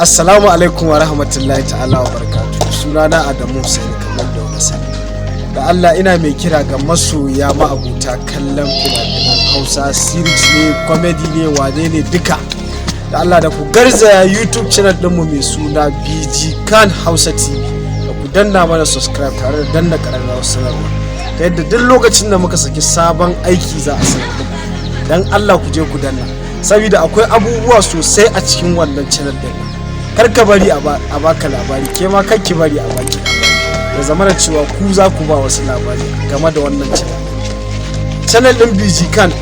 Assalamu alaikum wa rahmatullahi ta'ala wa barakatuhu. Sunana Adamu Hussein kamar da wani sani. Da Allah ina mai kira ga masoya ma'abuta kallon fina-finan Hausa, series ne, comedy ne, wane ne duka. Da Allah da ku garzaya YouTube channel ɗinmu mai suna BG Kan Hausa TV. Da ku danna mana subscribe tare da danna ƙararrawar sanarwa. Ta yadda duk lokacin da muka saki sabon aiki za a sanar da ku. Dan Allah ku je ku danna. Saboda akwai abubuwa sosai a cikin wannan channel ɗin. Kar ka bari a baka labari, ke ma kar ki bari a baki labari. Ya zama da cewa ku za ku ba wasu labari game da wannan channel din BG Kan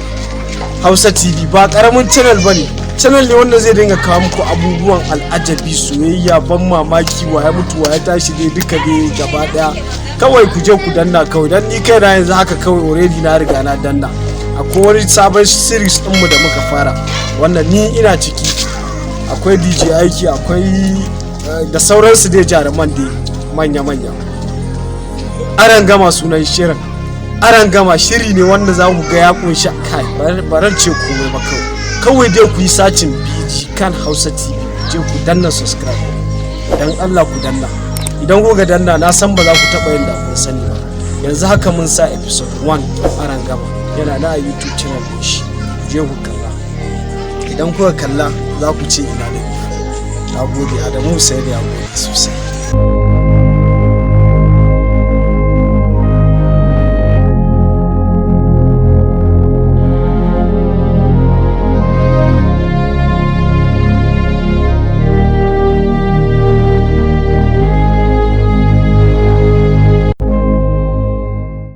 Hausa TV. Ba karamin channel bane, channel ne wanda zai dinga kawo muku abubuwan al'ajabi, soyayya, ban mamaki, waya mutu waya tashi dai duka dai gaba daya. Kawai ku je ku danna kawai, dan ni kai na yanzu haka kawai already na riga na danna. Akwai wani sabon series ɗinmu da muka fara wannan ni ina ciki. Akwai DJ aiki, akwai da sauransu dai jaruman dai manya-manya. Aran gama sunan shirin, aran gama shiri ne wanda za ku ga ya kunshi kai baran ce komai ba kawai dai ku yi sacin BG Kan Hausa TV, je ku danna subscribe dan Allah ku danna. Idan ku ga danna na san ba za ku taba yin da kun sani ba. Yanzu haka mun sa episode 1 aran gama yana na YouTube channel din shi, je ku kalla. Idan kuka kalla za ku ce ina da na gode. Adamu sai da ya gode sosai.